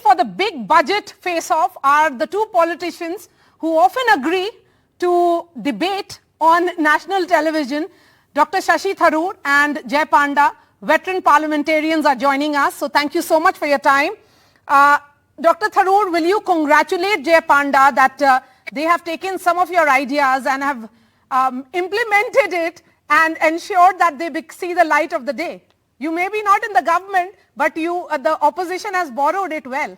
for the big budget face-off are the two politicians who often agree to debate on national television. Dr. Shashi Tharoor and Jai Panda, veteran parliamentarians, are joining us. So thank you so much for your time. Dr. Tharoor, will you congratulate Jai Panda that they have taken some of your ideas and have implemented it and ensured that they see the light of the day? You may be not in the government, but the opposition has borrowed it well.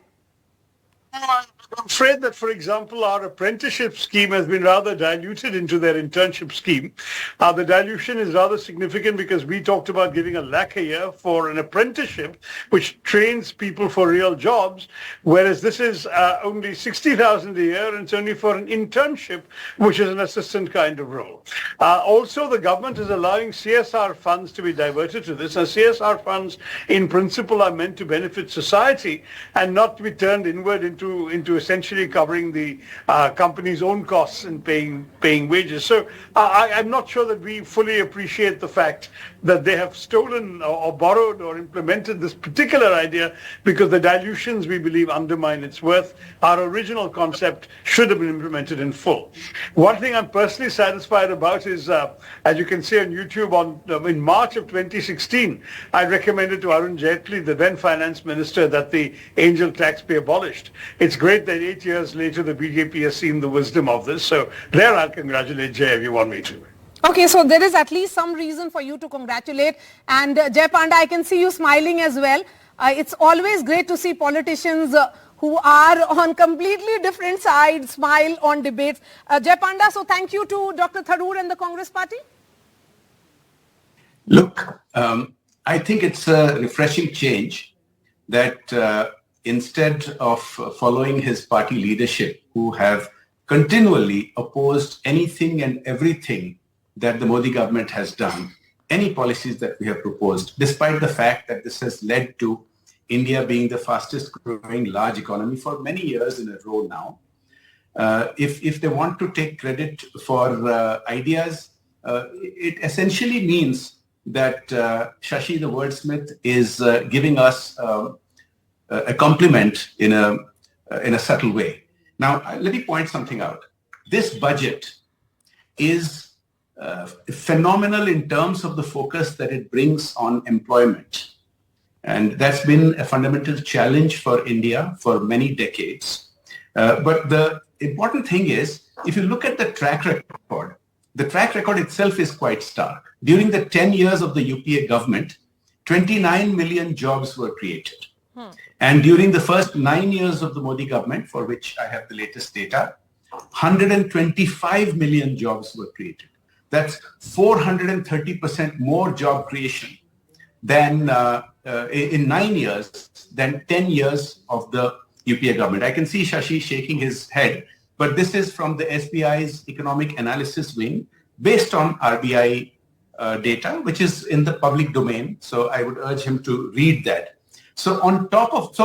I'm afraid that, for example, our apprenticeship scheme has been rather diluted into their internship scheme. The dilution is rather significant because we talked about giving a lakh a year for an apprenticeship, which trains people for real jobs, whereas this is only 60,000 a year, and it's only for an internship, which is an assistant kind of role. Also, the government is allowing CSR funds to be diverted to this, and CSR funds, in principle, are meant to benefit society and not to be turned inward into essentially covering the company's own costs and paying wages. So I'm not sure that we fully appreciate the fact that they have stolen or borrowed or implemented this particular idea, because the dilutions, we believe, undermine its worth. Our original concept should have been implemented in full. One thing I'm personally satisfied about is, as you can see on YouTube, in March of 2016, I recommended to Arun Jaitley, the then finance minister, that the angel tax be abolished. It's great that 8 years later the BJP has seen the wisdom of this. So there I'll congratulate Jai if you want me to. Okay, so there is at least some reason for you to congratulate. And Jai Panda, I can see you smiling as well. It's always great to see politicians who are on completely different sides smile on debates. Jai Panda, so thank you to Dr. Tharoor and the Congress Party. Look, I think it's a refreshing change that instead of following his party leadership, who have continually opposed anything and everything that the Modi government has done, any policies that we have proposed, despite the fact that this has led to India being the fastest growing large economy for many years in a row now. If they want to take credit for ideas, it essentially means that Shashi the wordsmith is giving us a compliment in a subtle way. Now, let me point something out. This budget is phenomenal in terms of the focus that it brings on employment. And that's been a fundamental challenge for India for many decades. But the important thing is, if you look at the track record itself is quite stark. During the 10 years of the UPA government, 29 million jobs were created. And during the first 9 years of the Modi government, for which I have the latest data, 125 million jobs were created. That's 430% more job creation than in 9 years than 10 years of the UPA government. I can see Shashi shaking his head, but this is from the SBI's economic analysis wing based on RBI data, which is in the public domain. So I would urge him to read that. So on top of,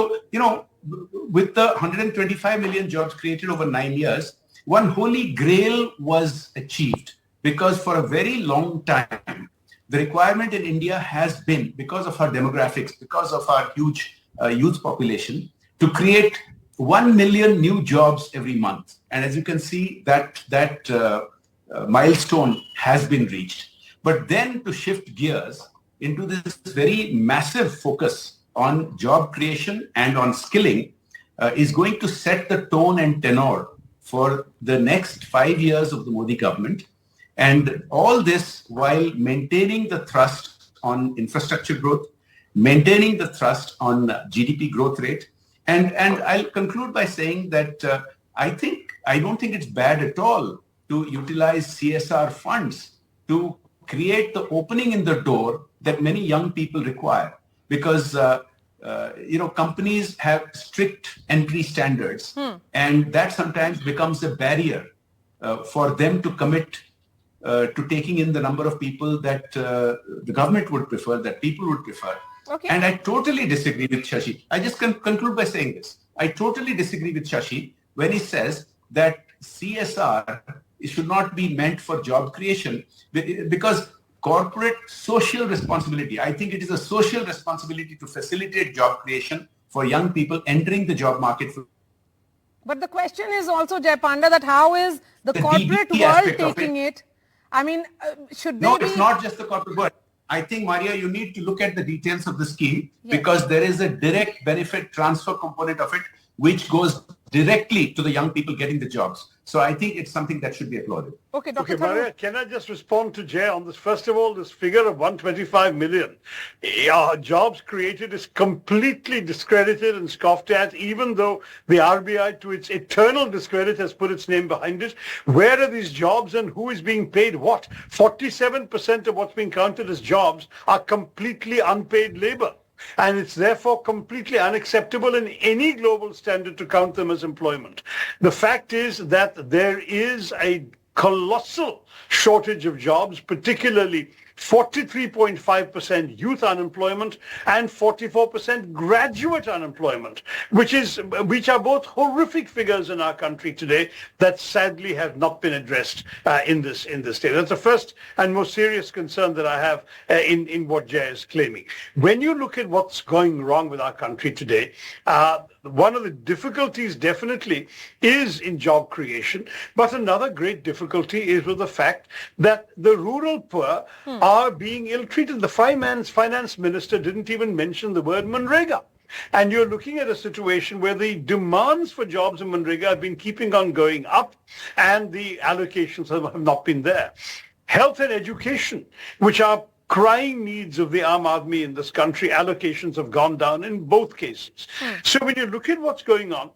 with the 125 million jobs created over 9 years, one holy grail was achieved, because for a very long time, the requirement in India has been, because of our demographics, because of our huge youth population, to create 1 million new jobs every month. And as you can see, that milestone has been reached. But then to shift gears into this very massive focus on job creation and on skilling is going to set the tone and tenor for the next 5 years of the Modi government. And all this while maintaining the thrust on infrastructure growth, maintaining the thrust on GDP growth rate. And I'll conclude by saying that I don't think it's bad at all to utilize CSR funds to create the opening in the door that many young people require. Because companies have strict entry standards, and that sometimes becomes a barrier for them to commit to taking in the number of people that the government would prefer, that people would prefer. Okay. And I totally disagree with Shashi. I just conclude by saying this. I totally disagree with Shashi when he says that CSR should not be meant for job creation, because corporate social responsibility, I think it is a social responsibility to facilitate job creation for young people entering the job market. But the question is also, Jai Panda, that how is the corporate DBT world aspect of taking it? I mean, should they No, be... it's not just the corporate world. I think, Maria, you need to look at the details of the scheme Yes. because there is a direct benefit transfer component of it, which goes directly to the young people getting the jobs. So I think it's something that should be applauded. Okay, Dr. Okay, Tharoor. Maria, can I just respond to Jay on this? First of all, this figure of 125 million jobs created is completely discredited and scoffed at, even though the RBI, to its eternal discredit, has put its name behind it. Where are these jobs and who is being paid what? 47% of what's being counted as jobs are completely unpaid labor. And it's therefore completely unacceptable in any global standard to count them as employment. The fact is that there is a colossal shortage of jobs, particularly 43.5% youth unemployment and 44% graduate unemployment, which are both horrific figures in our country today that sadly have not been addressed in this state. That's the first and most serious concern that I have in what Jay is claiming. When you look at what's going wrong with our country today, one of the difficulties definitely is in job creation, but another great difficulty is with the fact that the rural poor are being ill-treated. The finance minister didn't even mention the word Manrega. And you're looking at a situation where the demands for jobs in Manrega have been keeping on going up and the allocations have not been there. Health and education, which are crying needs of the Aam Aadmi in this country, allocations have gone down in both cases. So when you look at what's going on,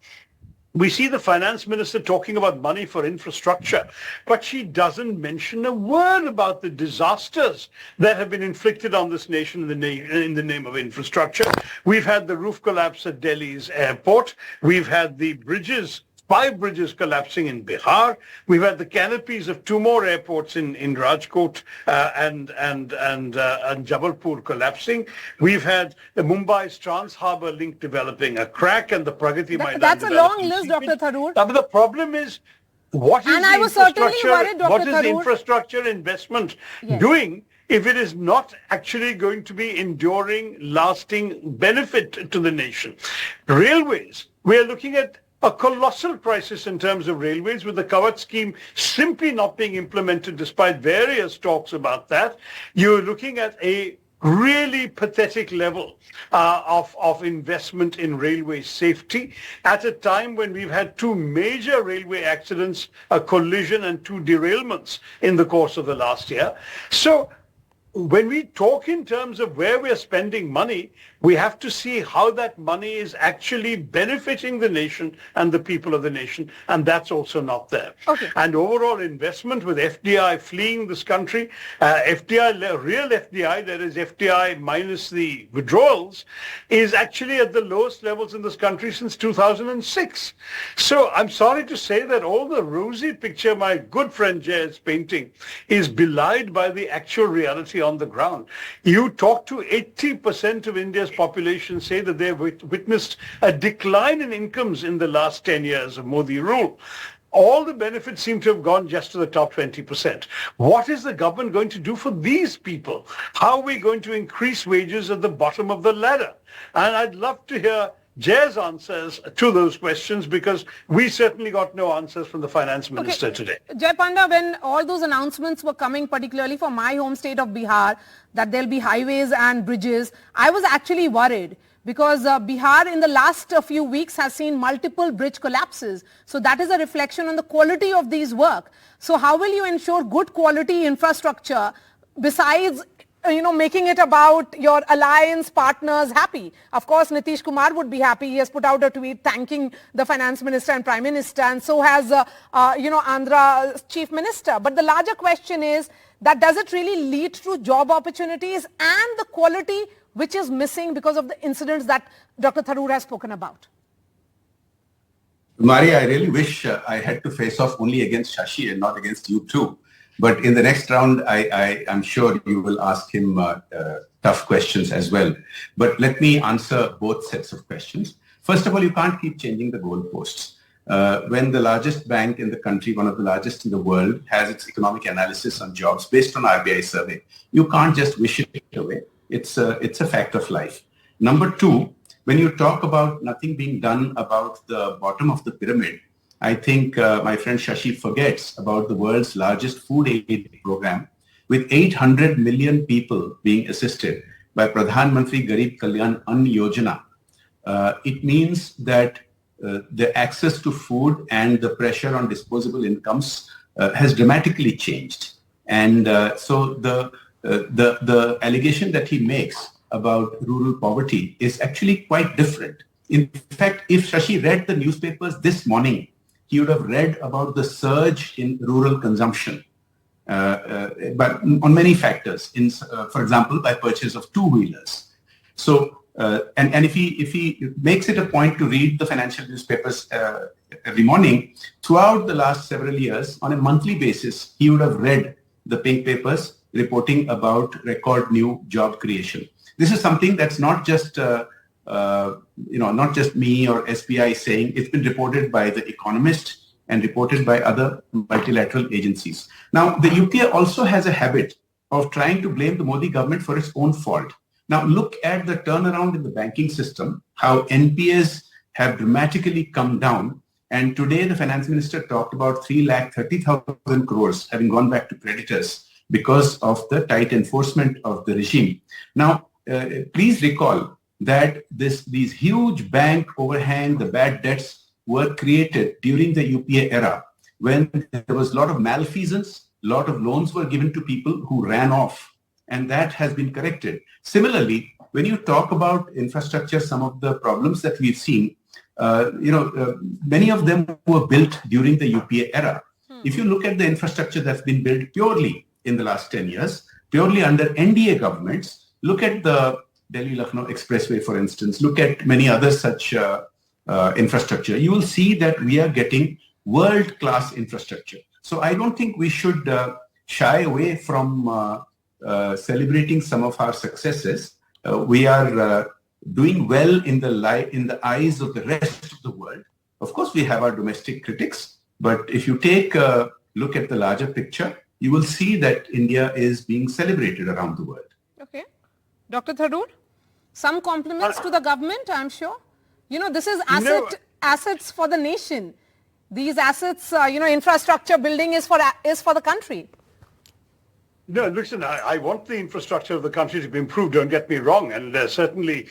we see the finance minister talking about money for infrastructure, but she doesn't mention a word about the disasters that have been inflicted on this nation in the name of infrastructure. We've had the roof collapse at Delhi's airport. We've had the 5 bridges collapsing in Bihar. We've had the canopies of 2 more airports in Rajkot and Jabalpur collapsing. We've had the Mumbai's Trans-Harbour link developing a crack and the Pragati Maidan. That's a long list, Dr. Tharoor. But the problem is, what is And I was certainly worried, Dr. what is the Tharoor. infrastructure investment doing if it is not actually going to be enduring, lasting benefit to the nation? Railways, we are looking at a colossal crisis in terms of railways, with the govt scheme simply not being implemented despite various talks about that. You're looking at a really pathetic level of investment in railway safety at a time when we've had 2 major railway accidents, a collision and 2 derailments in the course of the last year. So when we talk in terms of where we are spending money, we have to see how that money is actually benefiting the nation and the people of the nation, and that's also not there. Okay. And overall investment, with FDI fleeing this country, real FDI, that is FDI minus the withdrawals, is actually at the lowest levels in this country since 2006. So I'm sorry to say that all the rosy picture my good friend Jay is painting is belied by the actual reality on the ground. You talk to 80% of India's population, say that they've witnessed a decline in incomes in the last 10 years of Modi rule. All the benefits seem to have gone just to the top 20%. What is the government going to do for these people? How are we going to increase wages at the bottom of the ladder? And I'd love to hear Jay's answers to those questions, because we certainly got no answers from the finance minister today. Jai Panda, when all those announcements were coming, particularly for my home state of Bihar, that there'll be highways and bridges, I was actually worried, because Bihar in the last few weeks has seen multiple bridge collapses. So that is a reflection on the quality of these work. So how will you ensure good quality infrastructure besides making it about your alliance partners happy? Of course, Nitish Kumar would be happy. He has put out a tweet thanking the finance minister and prime minister, and so has, Andhra's chief minister. But the larger question is that does it really lead to job opportunities and the quality which is missing because of the incidents that Dr. Tharoor has spoken about? Maria, I really wish I had to face off only against Shashi and not against you too. But in the next round, I'm sure you will ask him tough questions as well. But let me answer both sets of questions. First of all, you can't keep changing the goalposts. When the largest bank in the country, one of the largest in the world, has its economic analysis on jobs based on RBI survey, you can't just wish it away. It's a fact of life. Number 2, when you talk about nothing being done about the bottom of the pyramid, I think my friend Shashi forgets about the world's largest food aid program with 800 million people being assisted by Pradhan Mantri Garib Kalyan Ann Yojana. It means that the access to food and the pressure on disposable incomes has dramatically changed. And so the allegation that he makes about rural poverty is actually quite different. In fact, if Shashi read the newspapers this morning, he would have read about the surge in rural consumption, but on many factors, for example, by purchase of two-wheelers. So, and if he makes it a point to read the financial newspapers every morning, throughout the last several years, on a monthly basis, he would have read the pink papers reporting about record new job creation. This is something that's not just not just me or SBI saying. It's been reported by The Economist and reported by other multilateral agencies. Now, the UPA also has a habit of trying to blame the Modi government for its own fault. Now, look at the turnaround in the banking system, how NPAs have dramatically come down. And today, the finance minister talked about 330,000 crores having gone back to creditors because of the tight enforcement of the regime. Now, please recall that these huge bank overhang, the bad debts were created during the UPA era when there was a lot of malfeasance, a lot of loans were given to people who ran off, and that has been corrected. Similarly, when you talk about infrastructure, some of the problems that we've seen, many of them were built during the UPA era. If you look at the infrastructure that's been built purely in the last 10 years, purely under NDA governments, look at the Delhi-Lucknow Expressway, for instance, look at many other such infrastructure, you will see that we are getting world-class infrastructure. So I don't think we should shy away from celebrating some of our successes. We are doing well in the eyes of the rest of the world. Of course, we have our domestic critics, but if you take a look at the larger picture, you will see that India is being celebrated around the world. Okay. Dr. Tharoor, some compliments to the government, I'm sure. This is assets for the nation. These assets, infrastructure building is for the country. No, listen, I want the infrastructure of the country to be improved, don't get me wrong, and there's certainly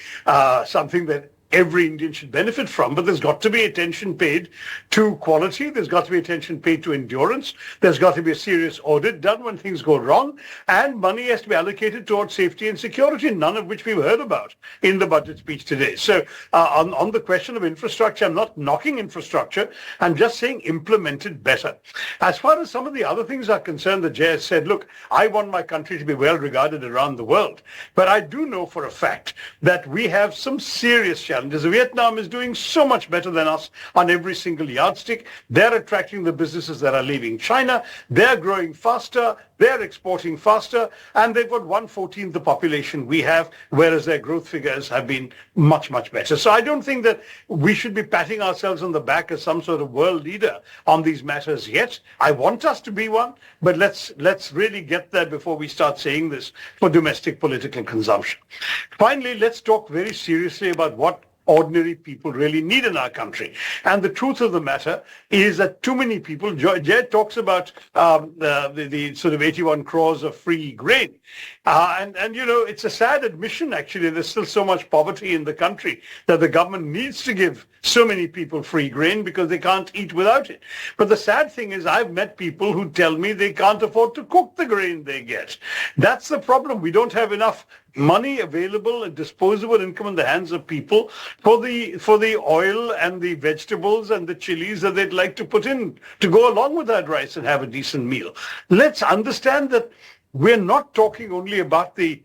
something that every Indian should benefit from, but there's got to be attention paid to quality, there's got to be attention paid to endurance, there's got to be a serious audit done when things go wrong, and money has to be allocated towards safety and security, none of which we've heard about in the budget speech today. So on the question of infrastructure, I'm not knocking infrastructure, I'm just saying implement it better. As far as some of the other things are concerned, the Jay has said, look, I want my country to be well regarded around the world, but I do know for a fact that we have some serious challenges. Vietnam is doing so much better than us on every single yardstick. They're attracting the businesses that are leaving China. They're growing faster. They're exporting faster. And they've got 1/14 the population we have, whereas their growth figures have been much, much better. So I don't think that we should be patting ourselves on the back as some sort of world leader on these matters yet. I want us to be one, but let's really get there before we start saying this for domestic political consumption. Finally, let's talk very seriously about what ordinary people really need in our country. And the truth of the matter is that too many people, Jay talks about the sort of 81 crores of free grain. And it's a sad admission, actually. There's still so much poverty in the country that the government needs to give so many people free grain because they can't eat without it. But the sad thing is I've met people who tell me they can't afford to cook the grain they get. That's the problem. We don't have enough money available and disposable income in the hands of people for the oil and the vegetables and the chilies that they'd like to put in to go along with that rice and have a decent meal. Let's understand that we're not talking only about the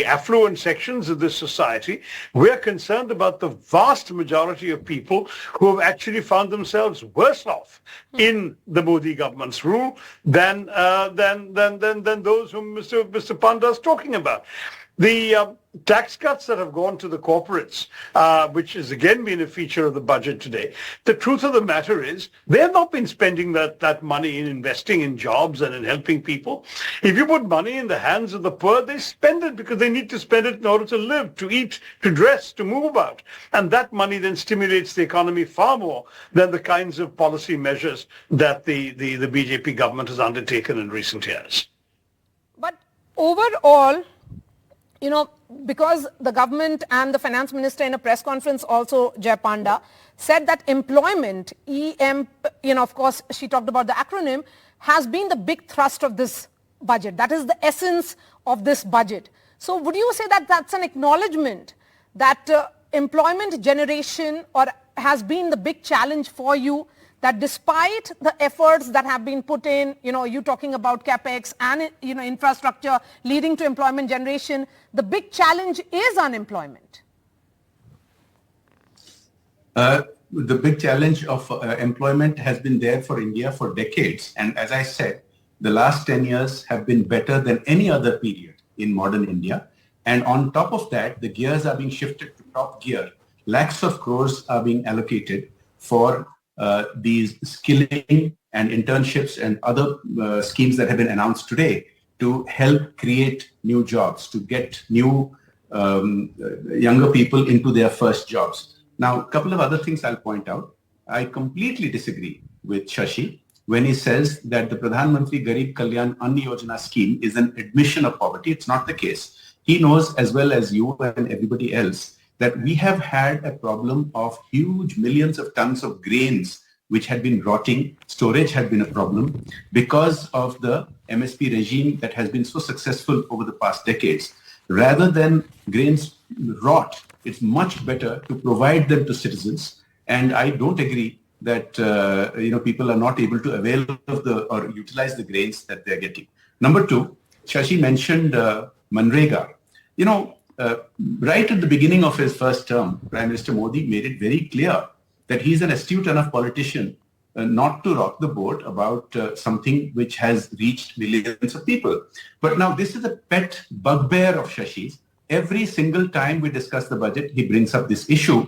affluent sections of this society. We're concerned about the vast majority of people who have actually found themselves worse off in the Modi government's rule than those whom Mr. Panda is talking about. tax cuts that have gone to the corporates, which has again been a feature of the budget today. The truth of the matter is they have not been spending that money in investing in jobs and in helping people. If you put money in the hands of the poor, they spend it because they need to spend it in order to live, to eat, to dress, to move about. And that money then stimulates the economy far more than the kinds of policy measures that the BJP government has undertaken in recent years. But overall, because the government and the finance minister in a press conference also, Jai Panda, said that employment, of course, she talked about the acronym, has been the big thrust of this budget. That is the essence of this budget. So would you say that that's an acknowledgement that employment generation has been the big challenge for you, that despite the efforts that have been put in, you talking about capex and, infrastructure leading to employment generation, the big challenge is unemployment? The big challenge of employment has been there for India for decades. And as I said, the last 10 years have been better than any other period in modern India. And on top of that, the gears are being shifted to top gear. Lakhs of crores are being allocated for these skilling and internships and other schemes that have been announced today to help create new jobs, to get new younger people into their first jobs. Now, a couple of other things I'll point out. I completely disagree with Shashi when he says that the Pradhan Mantri Garib Kalyan Ann Yojana scheme is an admission of poverty. It's not the case. He knows as well as you and everybody else that we have had a problem of huge millions of tons of grains which had been rotting. Storage had been a problem because of the MSP regime that has been so successful over the past decades. Rather than grains rot, it's much better to provide them to citizens. And I don't agree that people are not able to avail of or utilize the grains that they're getting. Number two, Shashi mentioned Manrega. Right at the beginning of his first term, Prime Minister Modi made it very clear that he's an astute enough politician not to rock the boat about something which has reached millions of people. But now this is a pet bugbear of Shashi's. Every single time we discuss the budget, he brings up this issue,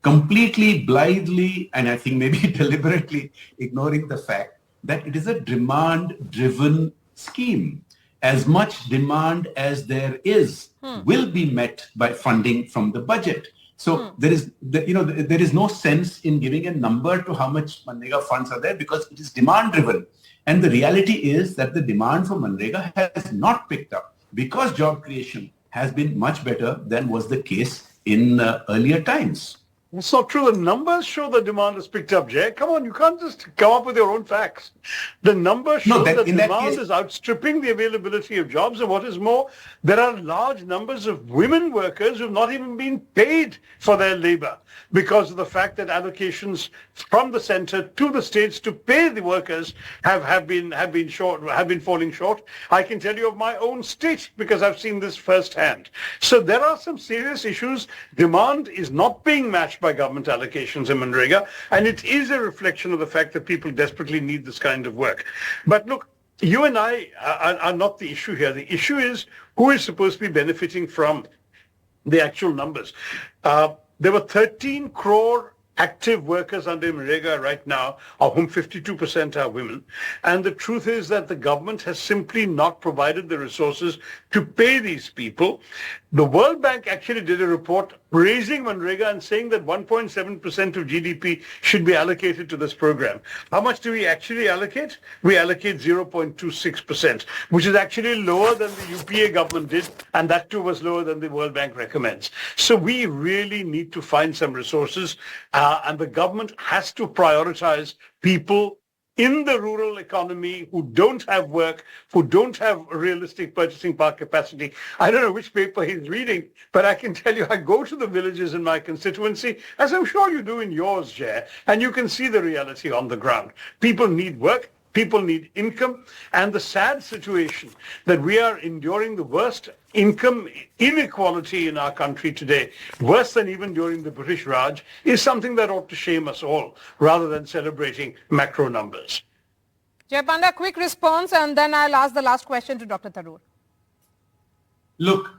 completely blindly, and I think maybe deliberately ignoring the fact that it is a demand-driven scheme. As much demand as there is will be met by funding from the budget. So there is no sense in giving a number to how much Manrega funds are there because it is demand-driven. And the reality is that the demand for Manrega has not picked up because job creation has been much better than was the case in earlier times. It's not true. The numbers show the demand has picked up, Jay. Come on, you can't just come up with your own facts. The numbers show that demand is outstripping the availability of jobs. And what is more, there are large numbers of women workers who have not even been paid for their labor because of the fact that allocations from the center to the states to pay the workers have been falling short. I can tell you of my own state because I've seen this firsthand. So there are some serious issues. Demand is not being matched by government allocations in Manrega, and it is a reflection of the fact that people desperately need this kind of work. But look, you and I are not the issue here. The issue is who is supposed to be benefiting from the actual numbers. There were 13 crore active workers under Manrega right now, of whom 52% are women. And the truth is that the government has simply not provided the resources to pay these people. The World Bank actually did a report praising Manrega and saying that 1.7% of GDP should be allocated to this program. How much do we actually allocate? We allocate 0.26%, which is actually lower than the UPA government did, and that too was lower than the World Bank recommends. So we really need to find some resources, and the government has to prioritize people in the rural economy who don't have work, who don't have realistic purchasing power capacity. I don't know which paper he's reading, but I can tell you I go to the villages in my constituency, as I'm sure you do in yours, Jay, and you can see the reality on the ground. People need work. People need income, and the sad situation that we are enduring the worst income inequality in our country today, worse than even during the British Raj, is something that ought to shame us all rather than celebrating macro numbers. Jai Panda, quick response, and then I'll ask the last question to Dr. Tharoor. Look,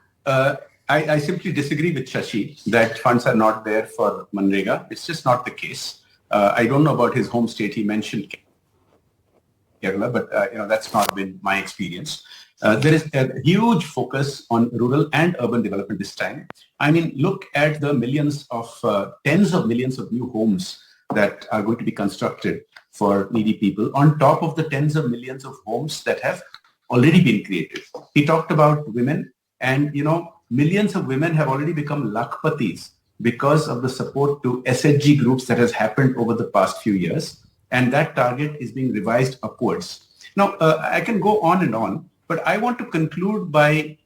I simply disagree with Shashi that funds are not there for Manrega. It's just not the case. I don't know about his home state. He mentioned Kerala, but that's not been my experience. There is a huge focus on rural and urban development this time. I mean, look at the millions of, tens of millions of new homes that are going to be constructed for needy people on top of the tens of millions of homes that have already been created. He talked about women, and millions of women have already become lakpatis because of the support to SHG groups that has happened over the past few years, and that target is being revised upwards. Now, I can go on, but I want to conclude by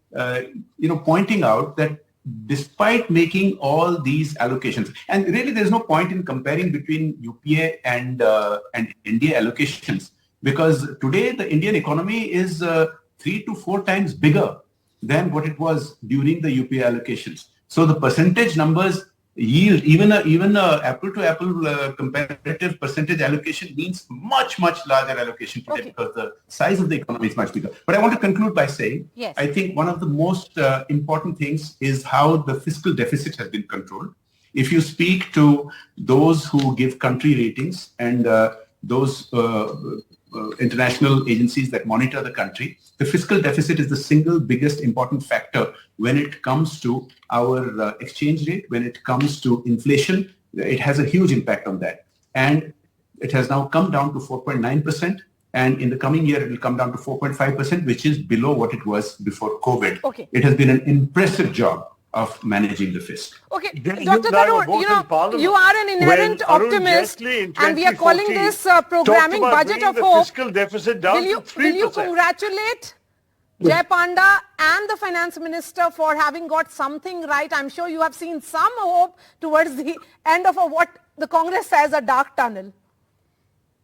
pointing out that despite making all these allocations, and really there's no point in comparing between UPA and India allocations, because today the Indian economy is 3 to 4 times bigger than what it was during the UPA allocations. So the percentage numbers yield, even a apple to apple comparative percentage allocation means much larger allocation today, because the size of the economy is much bigger. But I want to conclude by saying, yes, I think one of the most important things is how the fiscal deficit has been controlled. If you speak to those who give country ratings and those international agencies that monitor the country, the fiscal deficit is the single biggest important factor when it comes to our exchange rate, when it comes to inflation. It has a huge impact on that. And it has now come down to 4.9%. And in the coming year, it will come down to 4.5%, which is below what it was before COVID. Okay. It has been an impressive job of managing the fisc. Okay, Dr. Tharoor, you are an inherent optimist, and we are calling this programming budget of hope. Fiscal deficit down to 3%. Will you congratulate Jai Panda and the finance minister for having got something right? I'm sure you have seen some hope towards the end of what the Congress says a dark tunnel.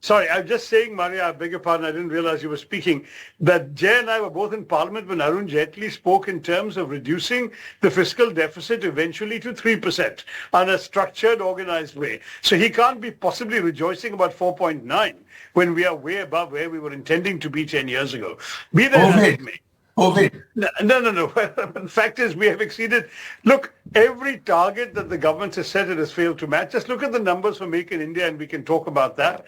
Sorry, I'm just saying, Maria, I beg your pardon, I didn't realize you were speaking, that Jay and I were both in Parliament when Arun Jaitley spoke in terms of reducing the fiscal deficit eventually to 3% on a structured, organized way. So he can't be possibly rejoicing about 4.9 when we are way above where we were intending to be 10 years ago. Be that as it may. COVID. No. The fact is we have exceeded. Look, every target that the government has set, it has failed to match. Just look at the numbers for Make in India and we can talk about that.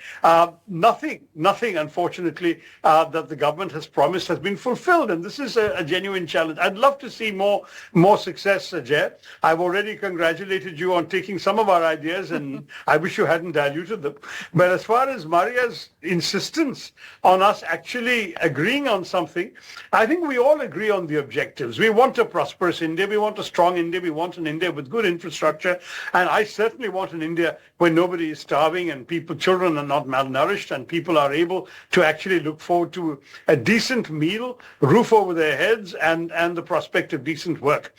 Nothing, unfortunately, that the government has promised has been fulfilled. And this is a genuine challenge. I'd love to see more success, Jay. I've already congratulated you on taking some of our ideas, and I wish you hadn't diluted them. But as far as Maria's insistence on us actually agreeing on something, I think we all agree on the objectives. We want a prosperous India. We want a strong India. We want an India with good infrastructure. And I certainly want an India where nobody is starving and children are not malnourished and people are able to actually look forward to a decent meal, roof over their heads, and the prospect of decent work.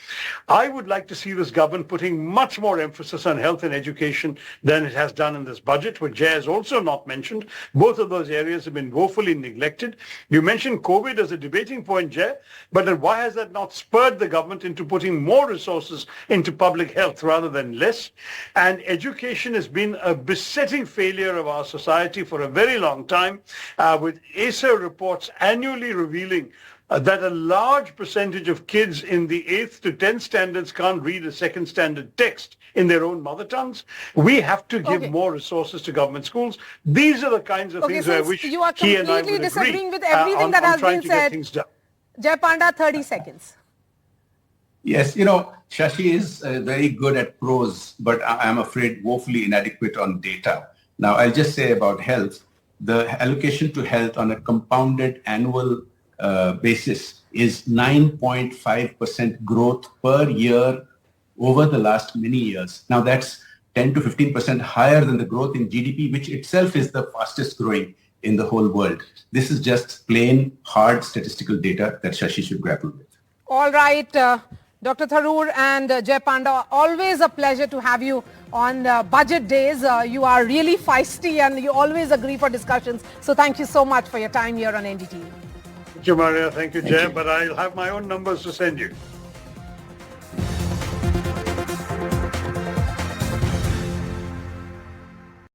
I would like to see this government putting much more emphasis on health and education than it has done in this budget, which Jay has also not mentioned. Both of those areas have been woefully neglected. You mentioned COVID as a debating point, Jay, but then why has that not spurred the government into putting more resources into public health rather than less? And education has been a besetting failure of our society for a very long time, with ASER reports annually revealing that a large percentage of kids in the 8th to 10th standards can't read a second standard text in their own mother tongues. We have to give more resources to government schools. These are the kinds of things where I wish you are he and I would completely agree disagreeing with everything that has been said. Jai Panda, 30 seconds. Yes, Shashi is very good at prose, but I'm afraid woefully inadequate on data. Now, I'll just say about health, the allocation to health on a compounded annual basis is 9.5% growth per year over the last many years. Now, that's 10 to 15% higher than the growth in GDP, which itself is the fastest growing in the whole world. This is just plain hard statistical data that Shashi should grapple with. All right, Dr. Tharoor and Jai Panda, always a pleasure to have you on budget days. You are really feisty and you always agree for discussions. So thank you so much for your time here on NDTV. Thank you, Maria. Thank you, Jay. But I'll have my own numbers to send you.